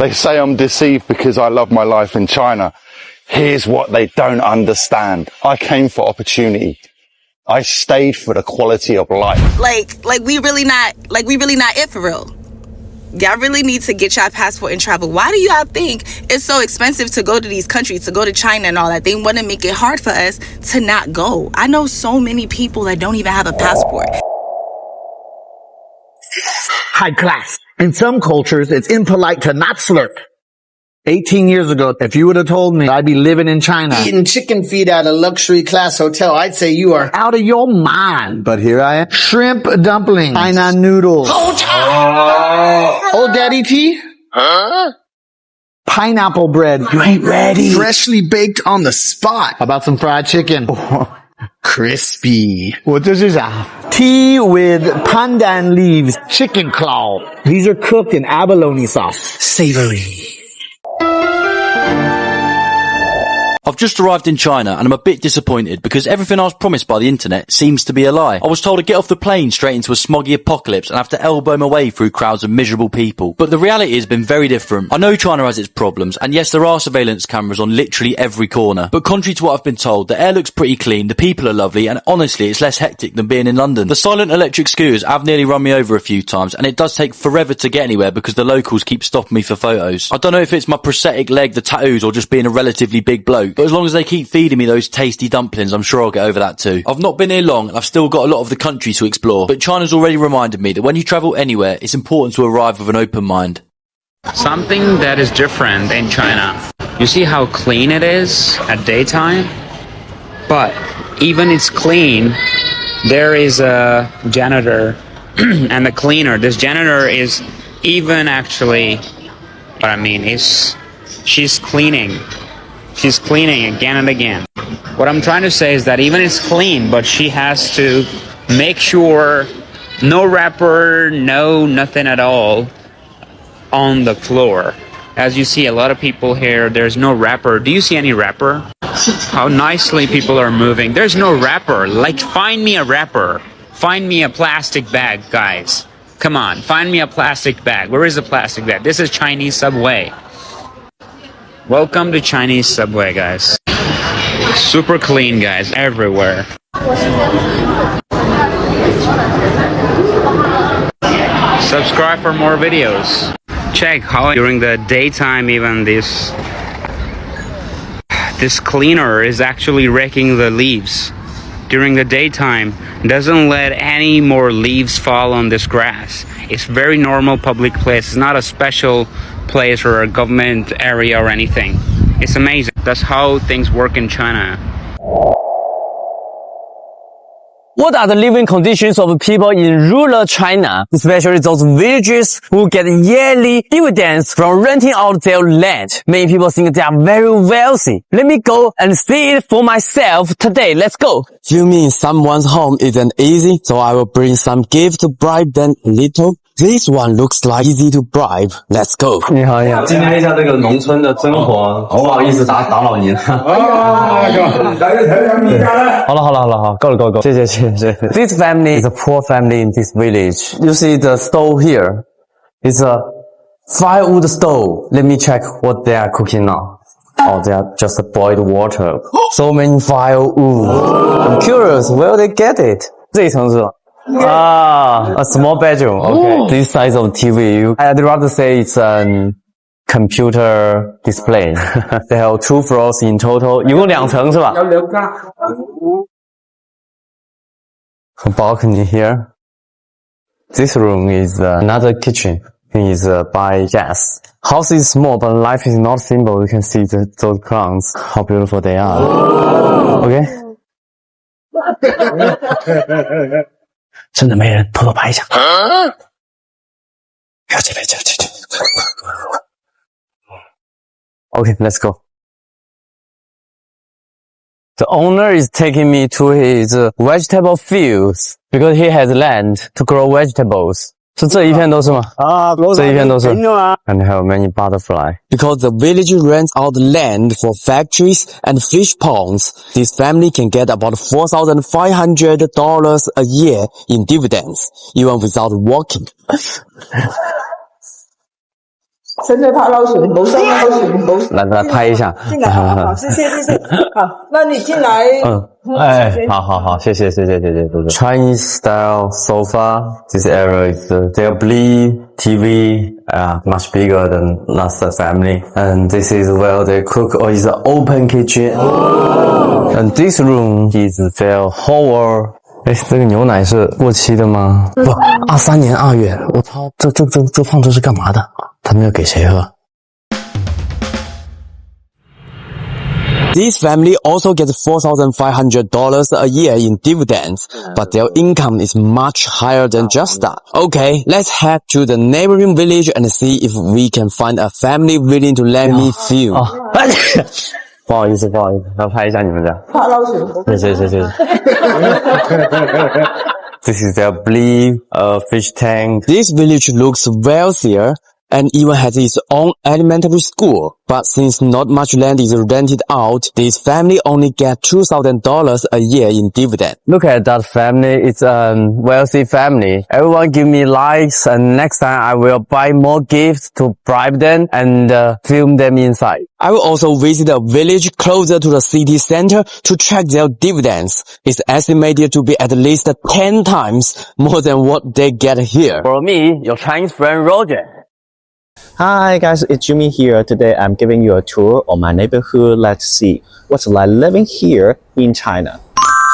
They say I'm deceived because I love my life in China. Here's what they don't understand. I came for opportunity. I stayed for the quality of life. Like we really not it for real. Y'all really need to get y'all passport and travel. Why do y'all think it's so expensive to go to these countries, to go to China and all that? They want to make it hard for us to not go. I know so many people that don't even have a passport. High class. In some cultures, it's impolite to not slurp. 18 years ago, if you would have told me I'd be living in China, eating chicken feet at a luxury class hotel, I'd say you are out of your mind. But here I am. Shrimp dumplings, China noodles. Old Daddy tea? Huh? Pineapple bread. You ain't ready. Freshly baked on the spot. How about some fried chicken? Crispy. 我这是啥? Tea with pandan leaves, chicken claw. These are cooked in abalone sauce. Savory. I've just arrived in China and I'm a bit disappointed because everything I was promised by the internet seems to be a lie. I was told to get off the plane straight into a smoggy apocalypse and have to elbow my way through crowds of miserable people. But the reality has been very different. I know China has its problems, and yes, there are surveillance cameras on literally every corner. But contrary to what I've been told, the air looks pretty clean, the people are lovely, and honestly, it's less hectic than being in London. The silent electric scooters have nearly run me over a few times, and it does take forever to get anywhere because the locals keep stopping me for photos. I don't know if it's my prosthetic leg, the tattoos, or just being a relatively big bloke, but as long as they keep feeding me those tasty dumplings, I'm sure I'll get over that too. I've not been here long and I've still got a lot of the country to explore, but China's already reminded me that when you travel anywhere, it's important to arrive with an open mind. Something that is different in China. You see how clean it is at daytime? But even it's clean, there is a janitor and the cleaner. This janitor is even actually, what I mean is, she's cleaning. She's cleaning again and again. What I'm trying to say is that even it's clean, but she has to make sure no wrapper, nothing at all on the floor. As you see, a lot of people here, there's no wrapper. Do you see any wrapper? How nicely people are moving. There's no wrapper. Like, find me a wrapper. Find me a plastic bag, guys. Come on, find me a plastic bag. Where is the plastic bag? This is Chinese Subway. Welcome to Chinese Subway, guys. Super clean, guys, everywhere. Subscribe for more videos. Check how during the daytime even this cleaner is actually raking the leaves. During the daytime, doesn't let any more leaves fall on this grass. It's very normal public place. It's not a special place or a government area or anything. It's amazing. That's how things work in China. What are the living conditions of people in rural China, especially those villagers who get yearly dividends from renting out their land? Many people think they are very wealthy. Let me go and see it for myself today. Let's go. You mean someone's home isn't easy, so I will bring some gift to bribe them a little? This one looks like easy to bribe. Let's go. 你好，你好。今天一下这个农村的生活，不好意思打扰您。好了，够了，谢谢。This family is a poor family in this village. You see the stove here? It's a firewood stove. Let me check what they are cooking now. Oh, they are just boiled water. So many firewood. I'm curious where they get it. 这一层是吧？ a small bedroom. Okay. This size of TV, I'd rather say it's a computer display. They have 2 floors in total. 一共2层是吧？ A balcony here. This room is another kitchen. It's by gas. House is small, but life is not simple. You can see those plants, how beautiful they are. Okay. 真的没人，偷偷拍一下。别这边。Okay, let's go. The owner is taking me to his vegetable fields because he has land to grow vegetables. 是这一片都是吗？这一片都是。And have many butterfly. Because the village rents out land for factories and fish ponds, this family can get about $4,500 a year in dividends, even without working. 深水泡捞水，冇收捞水，冇。来拍一下。进来，好，谢谢。好，那你进来。好，谢谢。Chinese style sofa. This area is their TV, much bigger than last family. And this is where they cook, or is an open kitchen. And this room is their hall. 这个牛奶是过期的吗？不，23年2月。我操，这放着是干嘛的？他们要给谁喝？ This family also gets $4,500 a year in dividends, but their income is much higher than just that. Okay, let's head to the neighboring village and see if we can find a family willing to let me film. 不好意思，要拍一下你们家。泡捞水。谢谢。This is their belief, fish tank. This village looks wealthier and even has its own elementary school. But since not much land is rented out, this family only get $2,000 a year in dividend. Look at that family. It's a wealthy family. Everyone give me likes, and next time I will buy more gifts to bribe them and film them inside. I will also visit a village closer to the city center to track their dividends. It's estimated to be at least 10 times more than what they get here. For me, your Chinese friend Roger. Hi guys, it's Jimmy here. Today I'm giving you a tour of my neighborhood. Let's see what's like living here in China.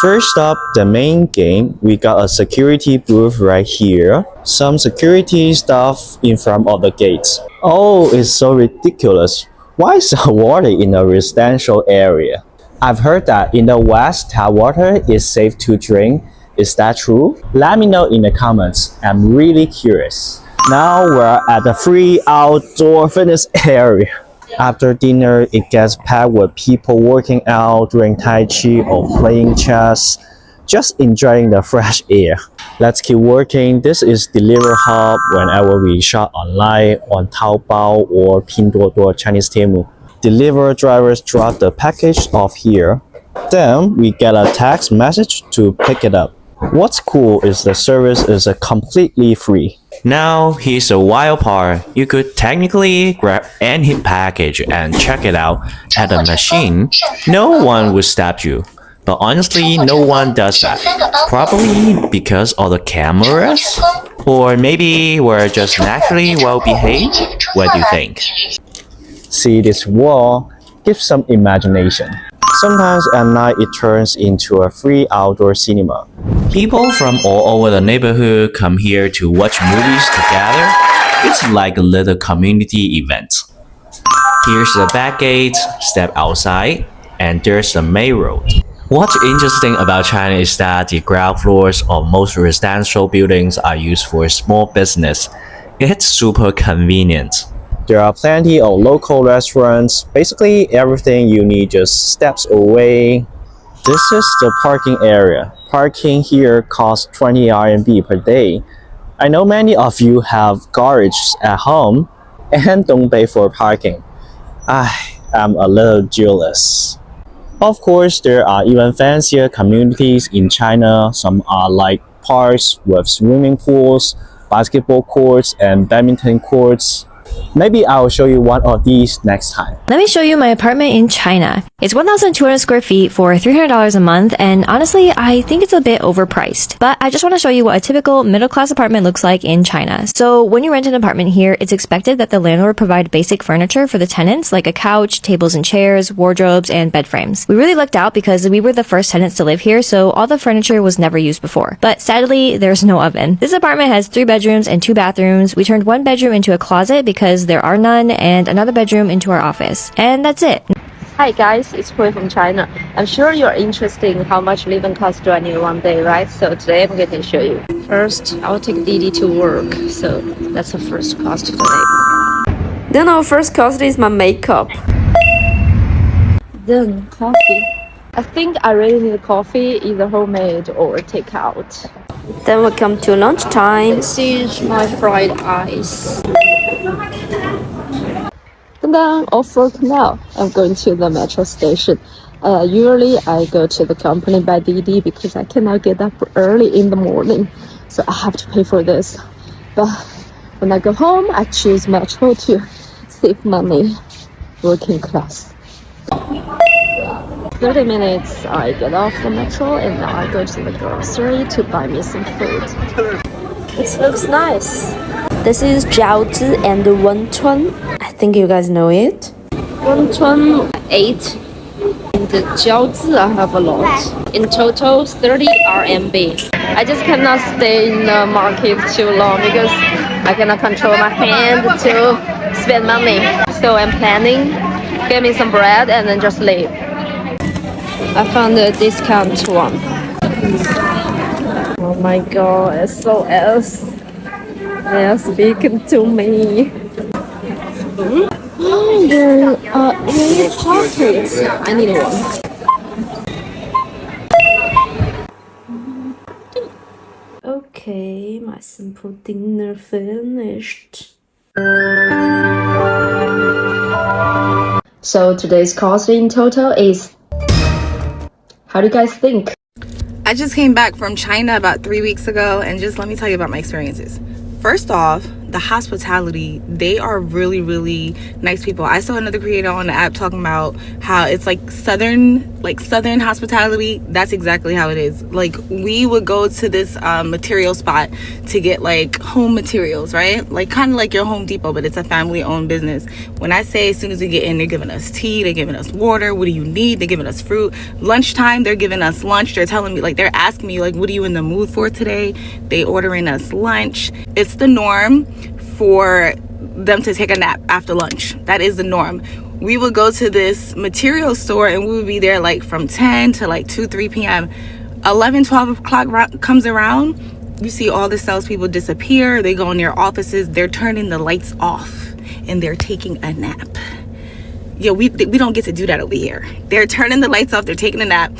First up, the main game. We got a security booth right here. Some security stuff in front of the gates. Oh, it's so ridiculous. Why is there water in a residential area? I've heard that in the West, tap water is safe to drink. Is that true? Let me know in the comments. I'm really curious. Now we're at the free outdoor fitness area. After dinner, it gets packed with people working out, doing Tai Chi or playing chess, just enjoying the fresh air. Let's keep working. This is Delivery Hub whenever we shop online on Taobao or Pinduoduo Chinese Temu. Delivery drivers drop the package off here. Then we get a text message to pick it up. What's cool is the service is completely free. Now, here's the wild part. You could technically grab any package and check it out at the machine. No one would stop you. But honestly, no one does that. Probably because of the cameras? Or maybe we're just naturally well behaved? What do you think? See this wall? Give some imagination. Sometimes at night it turns into a free outdoor cinema. People from all over the neighborhood come here to watch movies together. It's like a little community event. Here's the back gate, step outside, and there's the main road. What's interesting about China is that the ground floors of most residential buildings are used for small business. It's super convenient. There are plenty of local restaurants. Basically, everything you need just steps away. This is the parking area. Parking here costs 20 RMB per day. I know many of you have garages at home and don't pay for parking. I'm a little jealous. Of course, there are even fancier communities in China. Some are like parks with swimming pools, basketball courts, and badminton courts. Maybe I'll show you one of these next time. Let me show you my apartment in China. It's 1,200 square feet for $300 a month, and honestly, I think it's a bit overpriced. But I just want to show you what a typical middle-class apartment looks like in China. So when you rent an apartment here, it's expected that the landlord provide basic furniture for the tenants, like a couch, tables and chairs, wardrobes, and bed frames. We really lucked out because we were the first tenants to live here, so all the furniture was never used before. But sadly, there's no oven. This apartment has 3 bedrooms and 2 bathrooms. We turned one bedroom into a closet because there are none, and another bedroom into our office. And that's it. Hi guys, it's Hui from China. I'm sure you're interested in how much living costs do I need one day, right? So today I'm going to show you. First, I'll take Didi to work. So that's the first cost today. Then our first cost is my makeup. Then coffee. I think I really need coffee, either homemade or takeout. Then we come to lunchtime. This is my fried ice. And then off work now. I'm going to the metro station. Usually I go to the company by Didi because I cannot get up early in the morning. So I have to pay for this. But when I go home, I choose metro too. save money. Working class. 30 minutes, I get off the metro and now I go to the grocery to buy me some food. This looks nice. This is jiaozi and wonton. I think you guys know it. Wonton 8 and the jiaozi I have a lot. In total 30 RMB. I just cannot stay in the market too long because I cannot control my hand to spend money. So I'm planning, get me some bread and then just leave. I found a discount one. Oh my god, SOS. They are speaking to me. Oh, there are really chocolates. I need one. Okay, my simple dinner finished. So today's cost in total is, how do you guys think? I just came back from China about 3 weeks ago, and just let me tell you about my experiences. First off, the hospitality, they are really, really nice people. I saw another creator on the app talking about how it's like southern hospitality. That's exactly how it is. Like, we would go to this material spot to get like home materials, right? Like kind of like your Home Depot, but it's a family owned business. When I say as soon as we get in, they're giving us tea, they're giving us water. What do you need? They're giving us fruit. Lunchtime, they're giving us lunch. They're telling me, like, they're asking me, like, what are you in the mood for today? They ordering us lunch. It's the norm for them to take a nap after lunch. That is the norm. We would go to this material store and we would be there like from 10 to like 2-3 p.m. 11-12 o'clock comes around, you see all the salespeople disappear. They go in their offices, they're turning the lights off and they're taking a nap. Yeah, we don't get to do that over here. They're turning the lights off, they're taking a nap.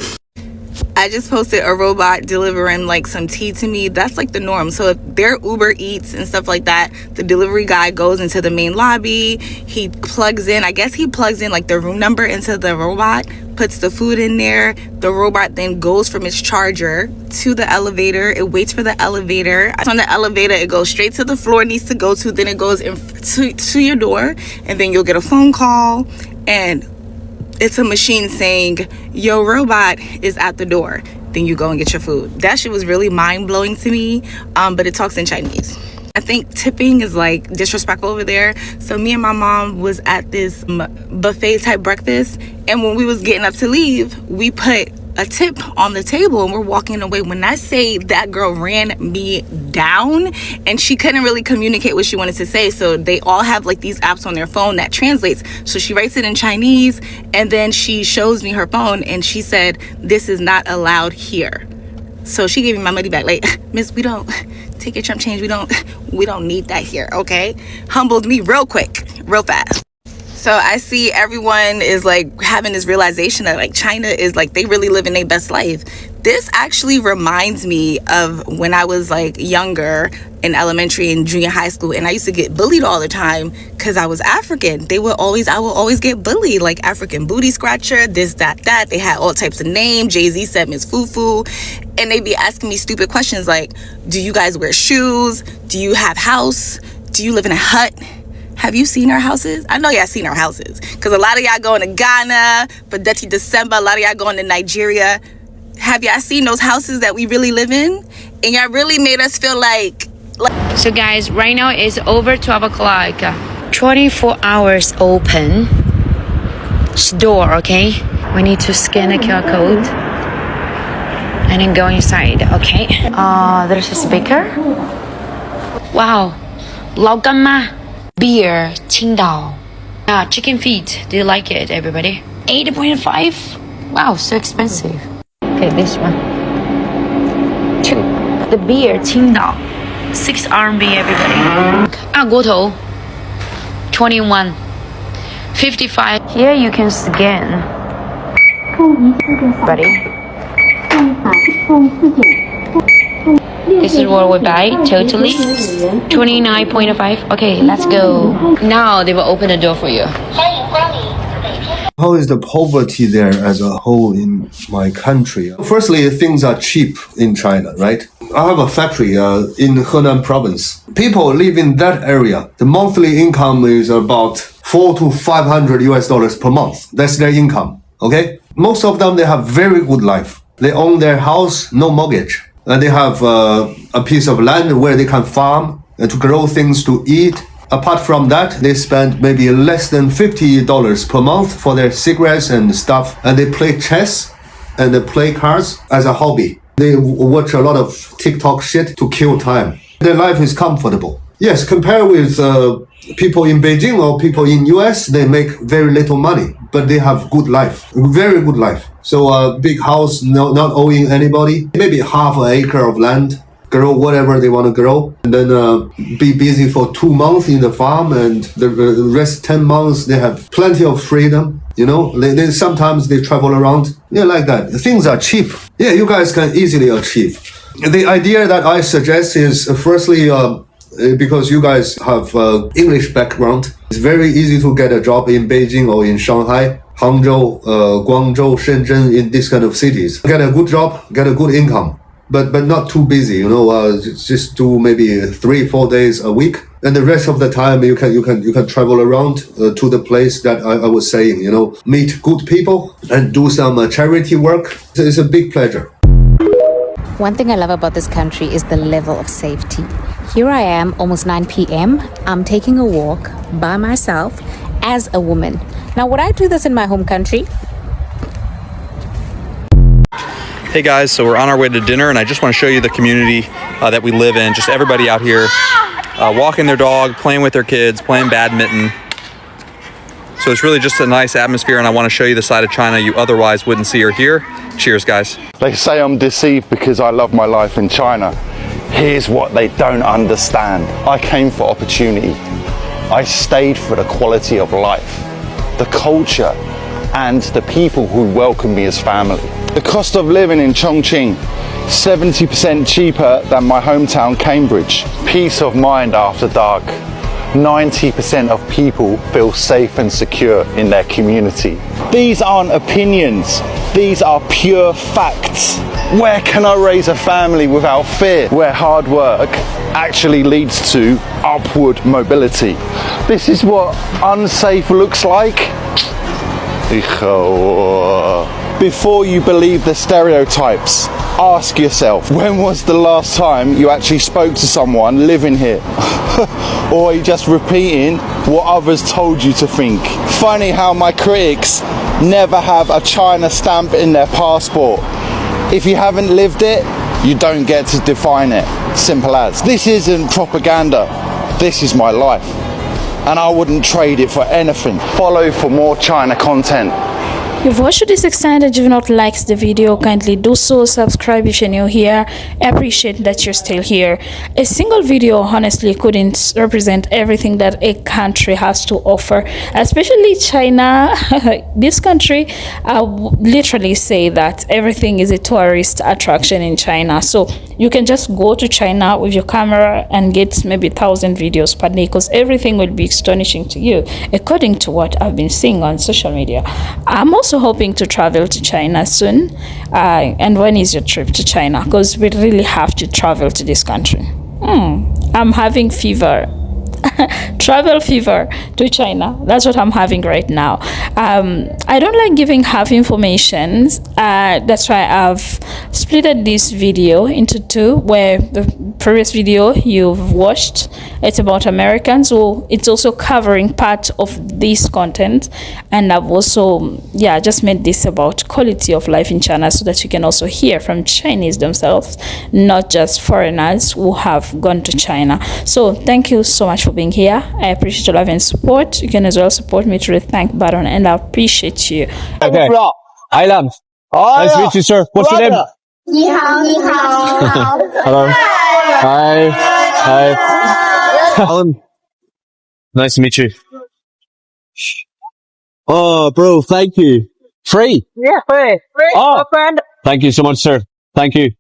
I just posted a robot delivering like some tea to me. That's like the norm. So if they're Uber Eats and stuff like that, the delivery guy goes into the main lobby, he plugs in like the room number into the robot, puts the food in there. The robot then goes from its charger to the elevator. It waits for the elevator. On the elevator, it goes straight to the floor it needs to go to. Then it goes to your door, and then you'll get a phone call, and it's a machine saying, yo, robot is at the door. Then you go and get your food. That shit was really mind-blowing to me, but it talks in Chinese. I think tipping is like disrespectful over there. So me and my mom was at this buffet type breakfast, and when we was getting up to leave, we put a tip on the table and we're walking away. When I say that girl ran me down and she couldn't really communicate what she wanted to say, so they all have like these apps on their phone that translates. So she writes it in Chinese and then she shows me her phone and she said, this is not allowed here. So she gave me my money back. Like, miss, we don't take your chump change, we don't need that here. Okay, humbled me real quick, real fast. So I see everyone is like having this realization that like China is like, they really living their best life. This actually reminds me of when I was like younger in elementary and junior high school, and I used to get bullied all the time because I was African. I would always get bullied, like African booty scratcher, this, that. They had all types of names. Jay-Z said Miss Fufu, and they'd be asking me stupid questions like, do you guys wear shoes? Do you have house? Do you live in a hut? Have you seen our houses? I know y'all seen our houses, because a lot of y'all going to Ghana for Dirty December. A lot of y'all going to Nigeria. Have y'all seen those houses that we really live in? And y'all really made us feel like... So guys, right now it's over 12 o'clock. 24 hours open store, okay? We need to scan a QR code and then go inside, okay? There's a speaker. Wow. 老干妈 beer, 青岛. Chicken feet. Do you like it, everybody? 8.5. Wow, so expensive. Okay, this one. 2. The beer, 青岛. 6 RMB, everybody. 锅头. 21. 55. Here you can scan. Buddy. This is what we buy totally. 29.5. Okay, let's go. Now they will open the door for you. How is the poverty there as a whole in my country? Firstly, things are cheap in China, right? I have a factory in Henan province. People live in that area. The monthly income is about $400 to $500 per month. That's their income. Okay. Most of them, they have very good life. They own their house, no mortgage. And they have a piece of land where they can farm and to grow things to eat. Apart from that, they spend maybe less than $50 per month for their cigarettes and stuff. And they play chess and they play cards as a hobby. They watch a lot of TikTok shit to kill time. Their life is comfortable. Yes, compared with people in Beijing or people in US, they make very little money, but they have good life, very good life. So a big house, not owing anybody, maybe half an acre of land, grow whatever they want to grow, and then be busy for 2 months in the farm, and the rest 10 months they have plenty of freedom. You know, they sometimes they travel around. Yeah, like that. Things are cheap. Yeah, you guys can easily achieve. The idea that I suggest is firstly, because you guys have English background, it's very easy to get a job in Beijing or in Shanghai, Hangzhou, Guangzhou, Shenzhen, in these kind of cities. Get a good job, get a good income, but not too busy. You know, just do maybe 3-4 days a week, and the rest of the time you can travel around to the place that I was saying. You know, meet good people and do some charity work. It's a big pleasure. One thing I love about this country is the level of safety. Here I am, almost 9 p.m. I'm taking a walk by myself as a woman. Now, would I do this in my home country? Hey guys, so we're on our way to dinner, and I just want to show you the community that we live in. Just everybody out here walking their dog, playing with their kids, playing badminton. So it's really just a nice atmosphere, and I want to show you the side of China you otherwise wouldn't see or hear. Cheers, guys. They say I'm deceived because I love my life in China. Here's what they don't understand. I came for opportunity. I stayed for the quality of life, the culture, and the people who welcome me as family. The cost of living in Chongqing, 70% cheaper than my hometown Cambridge. Peace of mind after dark. 90% of people feel safe and secure in their community. These aren't opinions, these are pure facts. Where can I raise a family without fear? Where hard work actually leads to upward mobility. This is what unsafe looks like. Before you believe the stereotypes, ask yourself, when was the last time you actually spoke to someone living here? Or are you just repeating what others told you to think? Funny how my critics never have a China stamp in their passport. If you haven't lived it, you don't get to define it. Simple as. This isn't propaganda. This is my life. And I wouldn't trade it for anything. Follow for more China content. If you watched to this extent and you've not liked the video, kindly do so. Subscribe if you're new here. I appreciate that you're still here. A single video honestly couldn't represent everything that a country has to offer, especially China. This country, I literally say that everything is a tourist attraction in China. So you can just go to China with your camera and get maybe 1,000 videos per day, because everything will be astonishing to you, according to what I've been seeing on social media. I'm also hoping to travel to China soon. And when is your trip to China? Because we really have to travel to this country. I'm having fever. Travel fever to China. That's what I'm having right now. I don't like giving half information. That's why I've splitted this video into two, where the previous video you've watched, it's about Americans, so it's also covering part of this content, and I've also just made this about quality of life in China, so that you can also hear from Chinese themselves, not just foreigners who have gone to China. So thank you so much for being here. I appreciate your love and support. You can as well support me through the thank button, and I appreciate you. Okay. Island. Nice to meet you, sir. What's your name? 你好，你好。 Hello. Hi. Hi. Nice to meet you. Oh, bro, thank you. Free? Yeah, free. Free, Oh. my friend. Thank you so much, sir. Thank you.